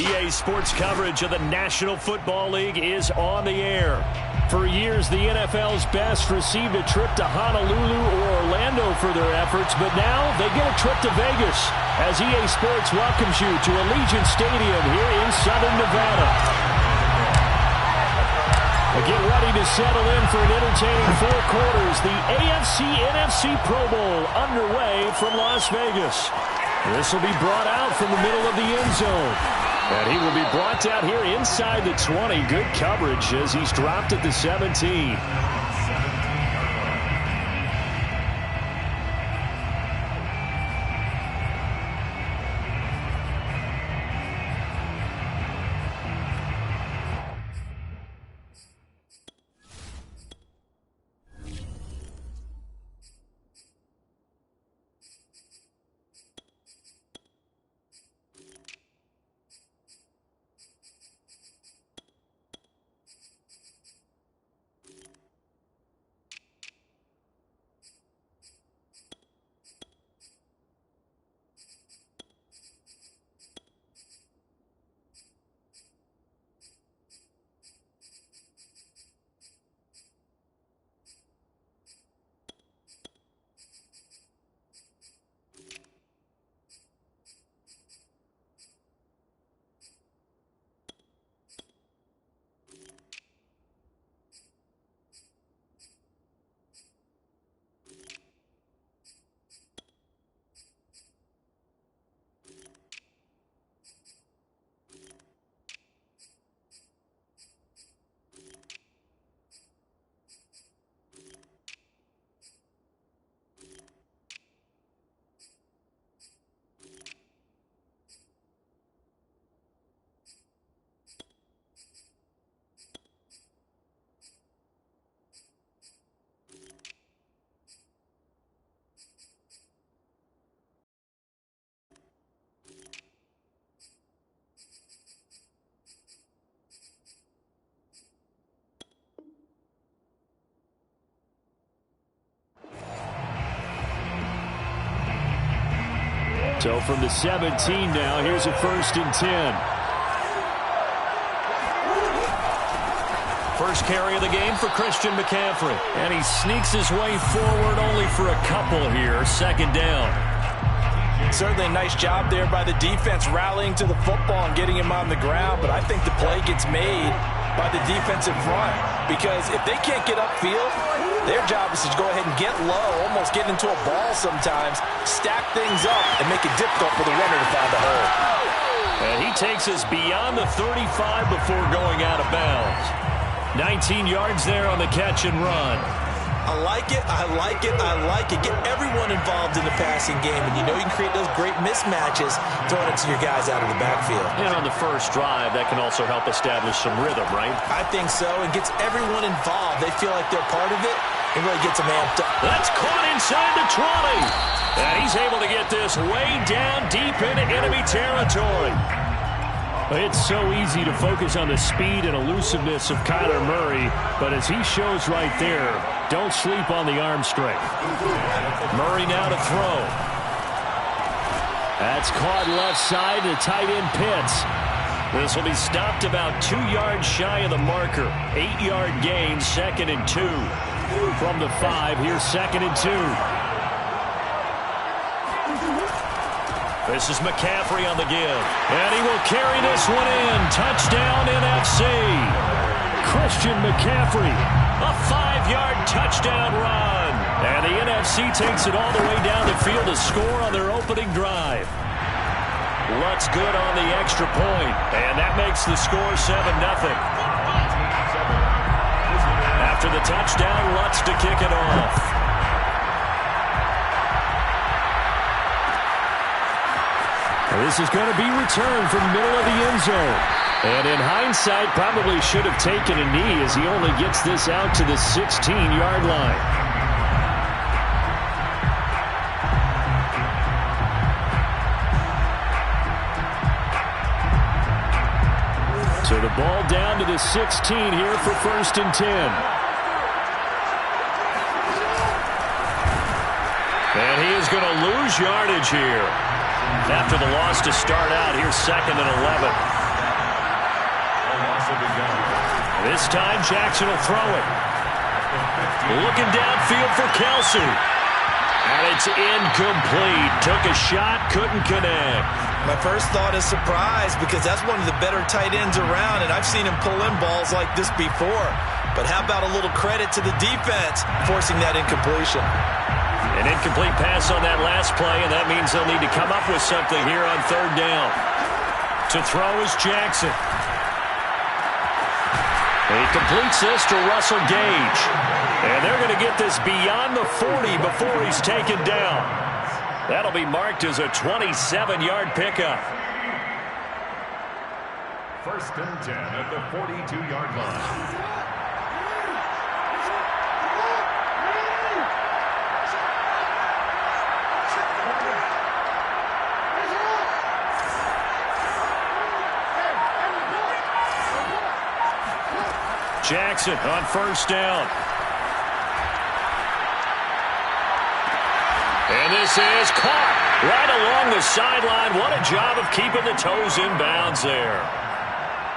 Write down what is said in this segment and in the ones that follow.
EA Sports coverage of the National Football League is on the air. For years, the NFL's best received a trip to Honolulu or Orlando for their efforts, but now they get a trip to Vegas as EA Sports welcomes you to Allegiant Stadium here in Southern Nevada. Get ready to settle in for an entertaining four quarters. The AFC-NFC Pro Bowl underway from Las Vegas. This will be brought out from the middle of the end zone. And he will be brought out here inside the 20. Good coverage as he's dropped at the 17. So from the 17 now, here's a 1st and 10. First carry of the game for Christian McCaffrey. And he sneaks his way forward only for a couple here. 2nd down. Certainly a nice job there by the defense rallying to the football and getting him on the ground. But I think the play gets made by the defensive front. Because if they can't get upfield, their job is to go ahead and get low, almost get into a ball sometimes, stack things up, and make it difficult for the runner to find the hole. And he takes us beyond the 35 before going out of bounds. 19 yards there on the catch and run. I like it, I like it, I like it. Get everyone involved in the passing game, and you know you can create those great mismatches throwing it to your guys out of the backfield. And on the first drive, that can also help establish some rhythm, right? I think so, and gets everyone involved. They feel like they're part of it, and really gets them amped up. That's caught inside the 20. And he's able to get this way down deep into enemy territory. It's so easy to focus on the speed and elusiveness of Kyler Murray, but as he shows right there, don't sleep on the arm strength. Murray now to throw. That's caught left side to tight end Pitts. This will be stopped about 2 yards shy of the marker. 8-yard gain, 2nd and 2. From the 5, here's 2nd and 2. This is McCaffrey on the give. And he will carry this one in. Touchdown NFC. Christian McCaffrey. A 5-yard touchdown run. And the NFC takes it all the way down the field to score on their opening drive. Lutz good on the extra point. And that makes the score 7-0. After the touchdown, Lutz to kick it off. This is going to be returned from the middle of the end zone. And in hindsight, probably should have taken a knee as he only gets this out to the 16-yard line. So the ball down to the 16 here for 1st and 10. And he is going to lose yardage here. After the loss to start out, here's 2nd and 11. This time Jackson will throw it. Looking downfield for Kelce. And it's incomplete. Took a shot, couldn't connect. My first thought is surprise because that's one of the better tight ends around, and I've seen him pull in balls like this before. But how about a little credit to the defense forcing that incompletion? An incomplete pass on that last play, and that means they'll need to come up with something here on third down. To throw is Jackson. He completes this to Russell Gage. And they're going to get this beyond the 40 before he's taken down. That'll be marked as a 27-yard pickup. First and 10 at the 42-yard line. Jackson on first down. And this is caught right along the sideline. What a job of keeping the toes in bounds there.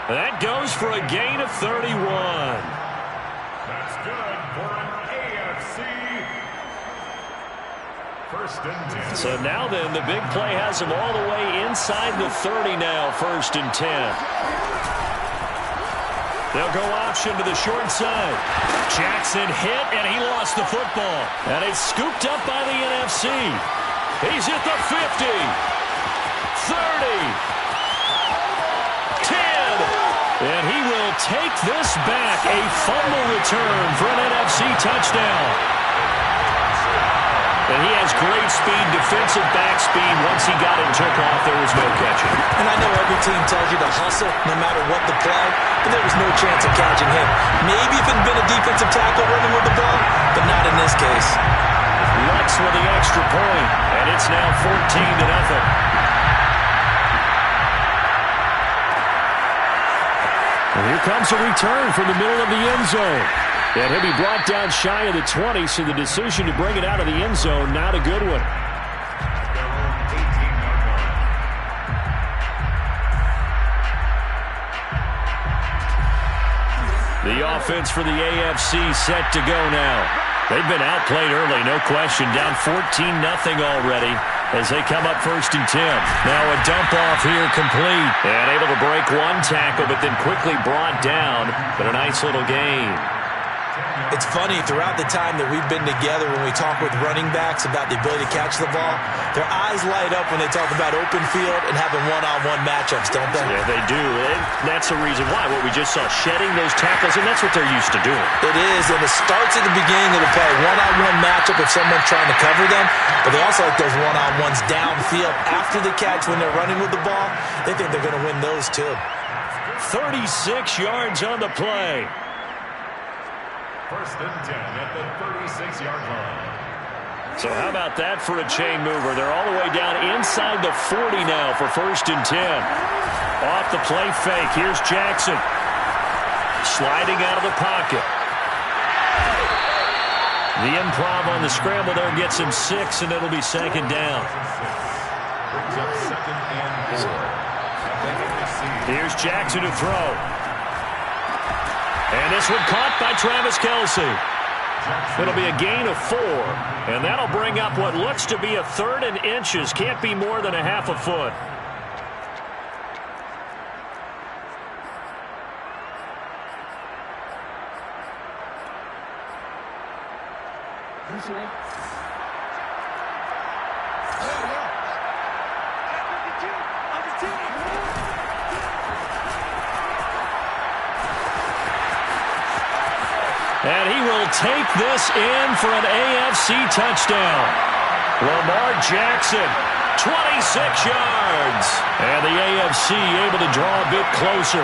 That goes for a gain of 31. That's good for an AFC. First and 10. So now then, the big play has him all the way inside the 30 now, first and 10. They'll go option to the short side. Jackson hit, and he lost the football. And it's scooped up by the NFC. He's at the 50, 30, 10. And he will take this back. A fumble return for an NFC touchdown. And he has great speed, defensive back speed. Once he got it and took off, there was no catching. And I know every team tells you to hustle no matter what the play, but there was no chance of catching him. Maybe if it had been a defensive tackle running with the ball, but not in this case. Lux with the extra point, and it's now 14-0. And here comes a return from the middle of the end zone. And he'll be brought down shy of the 20, so the decision to bring it out of the end zone, not a good one. The offense for the AFC set to go now. They've been outplayed early, no question. Down 14-0 already as they come up first and 10. Now a dump off here complete. And able to break one tackle, but then quickly brought down. But a nice little gain. It's funny, throughout the time that we've been together, when we talk with running backs about the ability to catch the ball, their eyes light up when they talk about open field and having one-on-one matchups, don't they? Yeah, they do. And that's the reason why. What we just saw, shedding those tackles, and that's what they're used to doing. It is, and it starts at the beginning of the play. One-on-one matchup if someone's trying to cover them, but they also like those one-on-ones downfield after the catch when they're running with the ball. They think they're going to win those too. 36 yards on the play. First and 10 at the 36-yard line. So how about that for a chain mover? They're all the way down inside the 40 now for first and 10. Off the play fake. Here's Jackson. Sliding out of the pocket. The improv on the scramble there gets him 6, and it'll be second down. Brings up second and 4. Here's Jackson to throw. And this one caught by Travis Kelce. It'll be a gain of 4. And that'll bring up what looks to be a third and inches. Can't be more than a half a foot. And he will take this in for an AFC touchdown. Lamar Jackson, 26 yards. And the AFC able to draw a bit closer.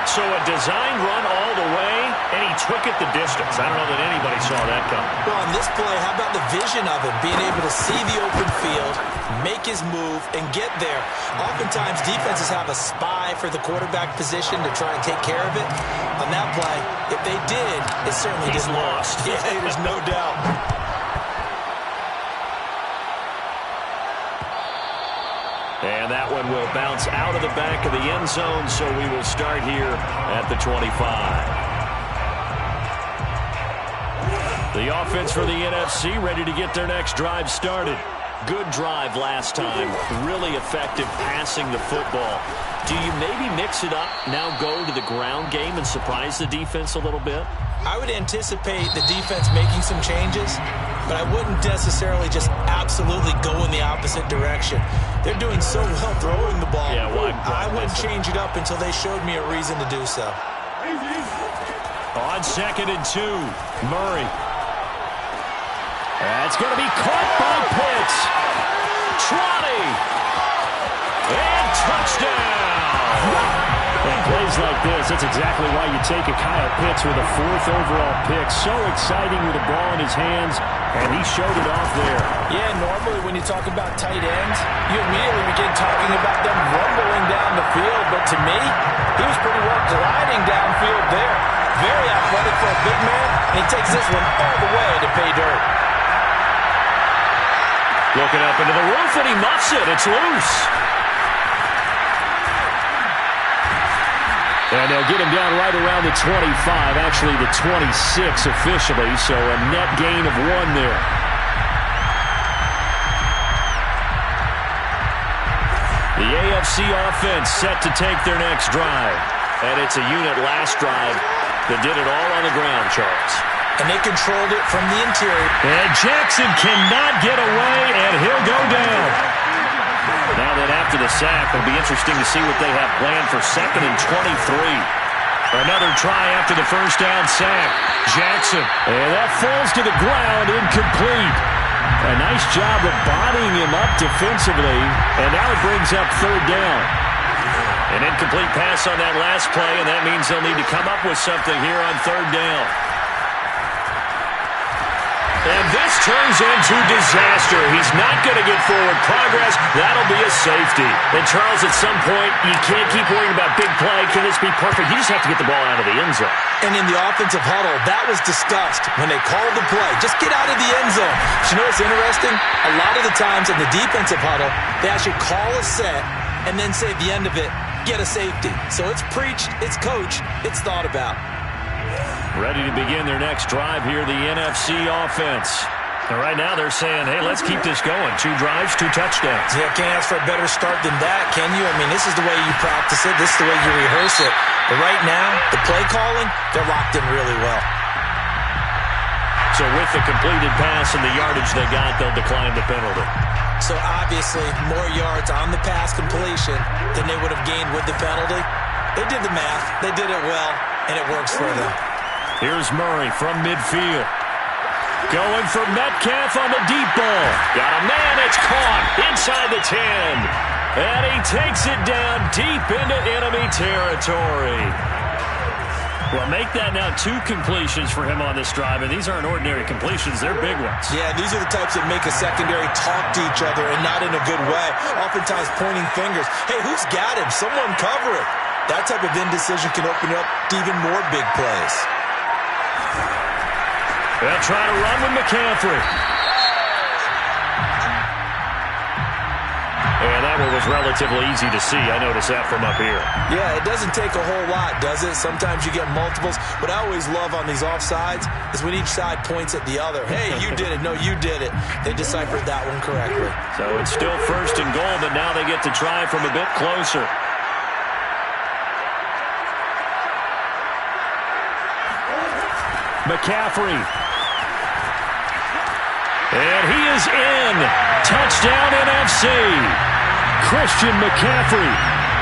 So a design run all the way, and he took it the distance. I don't know that anybody saw that coming. Well, on this play, how about the vision of him, being able to see the open field, make his move, and get there. Oftentimes, defenses have a spy for the quarterback position to try and take care of it. On that play, if they did, it certainly didn't work. Yeah, there's no doubt. And that one will bounce out of the back of the end zone, so we will start here at the 25. The offense for the NFC ready to get their next drive started. Good drive last time. Really effective passing the football. Do you maybe mix it up, now go to the ground game and surprise the defense a little bit? I would anticipate the defense making some changes, but I wouldn't necessarily just absolutely go in the opposite direction. They're doing so well throwing the ball. Yeah, why I wouldn't change it up until they showed me a reason to do so. On 2nd and 2, Murray. That's going to be caught by Pitts. Trotty. And touchdown. And plays like this, that's exactly why you take a Kyle Pitts with a 4th overall pick. So exciting with the ball in his hands, and he showed it off there. Yeah, normally when you talk about tight ends, you immediately begin talking about them rumbling down the field. But to me, he was pretty well gliding downfield there. Very athletic for a big man, and he takes this one all the way to pay dirt. Looking up into the roof, and he muffs it. It's loose. And they'll get him down right around the 25, actually the 26 officially, so a net gain of 1 there. The AFC offense set to take their next drive. And it's a unit last drive that did it all on the ground, Charles. And they controlled it from the interior. And Jackson cannot get away, and he'll go down. Now that after the sack, it'll be interesting to see what they have planned for 2nd and 23. Another try after the first down sack. Jackson, and that falls to the ground, incomplete. A nice job of bodying him up defensively, and now it brings up 3rd down. An incomplete pass on that last play, and that means they'll need to come up with something here on 3rd down. And this turns into disaster. He's not going to get forward progress. That'll be a safety. And, Charles, at some point, you can't keep worrying about big play. Can this be perfect? You just have to get the ball out of the end zone. And in the offensive huddle, that was discussed when they called the play. Just get out of the end zone. But you know what's interesting? A lot of the times in the defensive huddle, they actually call a set and then say at the end of it, get a safety. So it's preached, it's coached, it's thought about. Ready to begin their next drive here, the NFC offense. And right now they're saying, hey, let's keep this going. 2 drives, 2 touchdowns. Yeah, can't ask for a better start than that, can you? I mean, this is the way you practice it. This is the way you rehearse it. But right now, the play calling, they're locked in really well. So with the completed pass and the yardage they got, they'll decline the penalty. So obviously, more yards on the pass completion than they would have gained with the penalty. They did the math. They did it well, and it works for them. Here's Murray from midfield. Going for Metcalf on the deep ball. Got a man, it's caught inside the 10. And he takes it down deep into enemy territory. Well, make that now 2 completions for him on this drive, and these aren't ordinary completions. They're big ones. Yeah, these are the types that make a secondary talk to each other, and not in a good way. Oftentimes pointing fingers. Hey, who's got him? Someone cover it. That type of indecision can open up to even more big plays. They'll try to run with McCaffrey. And that one was relatively easy to see. I noticed that from up here. Yeah, it doesn't take a whole lot, does it? Sometimes you get multiples. What I always love on these offsides is when each side points at the other. Hey, you did it. No, you did it. They deciphered that one correctly. So it's still 1st and goal, but now they get to try from a bit closer. McCaffrey. And he is in. Touchdown NFC. Christian McCaffrey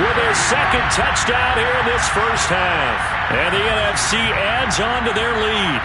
with his 2nd touchdown here in this first half. And the NFC adds on to their lead.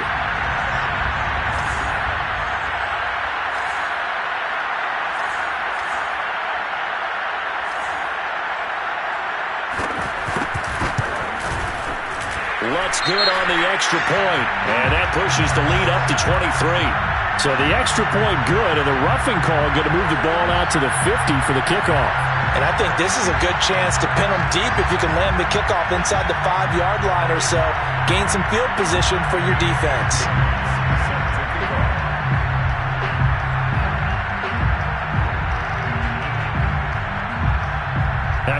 Looks good on the extra point. And that pushes the lead up to 23. So the extra point good, and the roughing call going to move the ball out to the 50 for the kickoff. And I think this is a good chance to pin them deep if you can land the kickoff inside the 5-yard line or so. Gain some field position for your defense.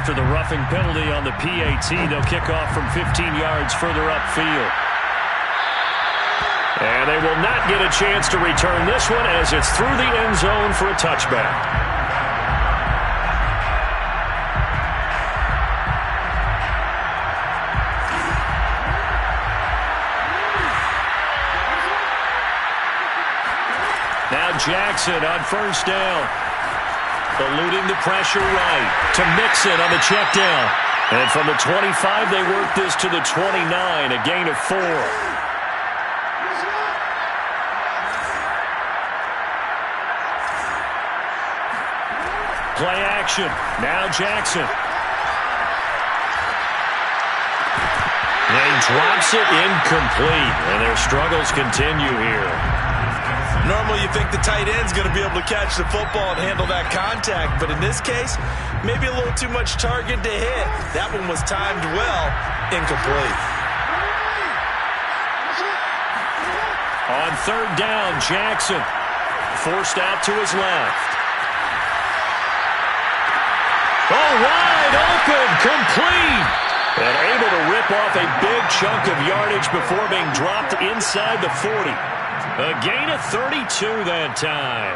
after the roughing penalty on the PAT. They'll kick off from 15 yards further upfield. And they will not get a chance to return this one as it's through the end zone for a touchback. Now Jackson on first down. Eluding the pressure right to Mixon on the check down. And from the 25, they work this to the 29, a gain of 4. Play action. Now Jackson. They drops it incomplete, and their struggles continue here. Normally you think the tight end's going to be able to catch the football and handle that contact, but in this case, maybe a little too much target to hit. That one was timed well, incomplete. On third down, Jackson forced out to his left. Oh, wide open, complete. And able to rip off a big chunk of yardage before being dropped inside the 40. A gain of 32 that time.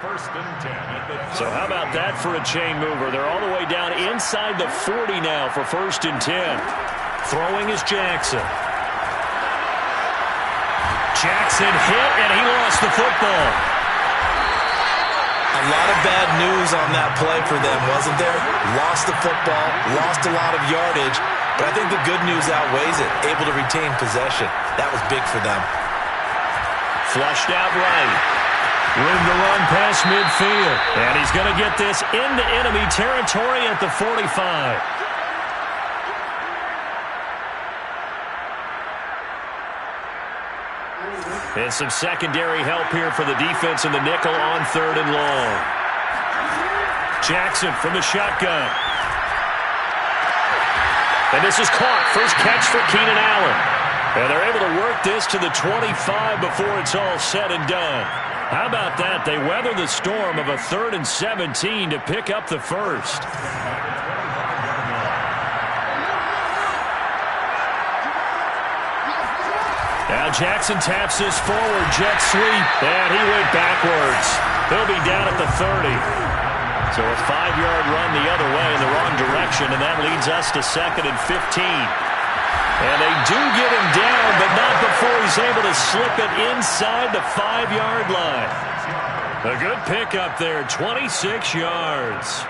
First and 10 at the So how about that for a chain mover? They're all the way down inside the 40 now for first and 10. Throwing is Jackson. Jackson hit, and he lost the football. A lot of bad news on that play for them, wasn't there? Lost the football, lost a lot of yardage, but I think the good news outweighs it. Able to retain possession. That was big for them. Flushed out right. Room to run past midfield. And he's going to get this into enemy territory at the 45. And some secondary help here for the defense in the nickel on third and long. Jackson from the shotgun. And this is caught. First catch for Keenan Allen. And they're able to work this to the 25 before it's all said and done. How about that? They weather the storm of a 3rd and 17 to pick up the first. Now Jackson taps this forward, jet sweep, and he went backwards. He'll be down at the 30. So a 5-yard run the other way in the wrong direction, and that leads us to 2nd and 15. And they do get him down, but not before he's able to slip it inside the 5-yard line. A good pickup there, 26 yards.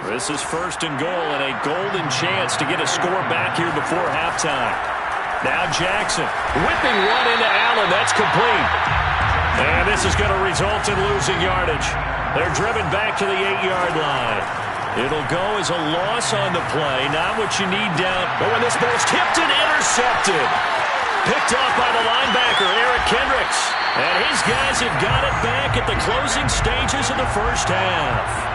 This is first and goal, and a golden chance to get a score back here before halftime. Now Jackson, whipping one into Allen. That's complete. And this is going to result in losing yardage. They're driven back to the 8-yard line. It'll go as a loss on the play. Not what you need down. But when this ball's tipped and intercepted. Picked off by the linebacker, Eric Kendricks. And his guys have got it back at the closing stages of the first half.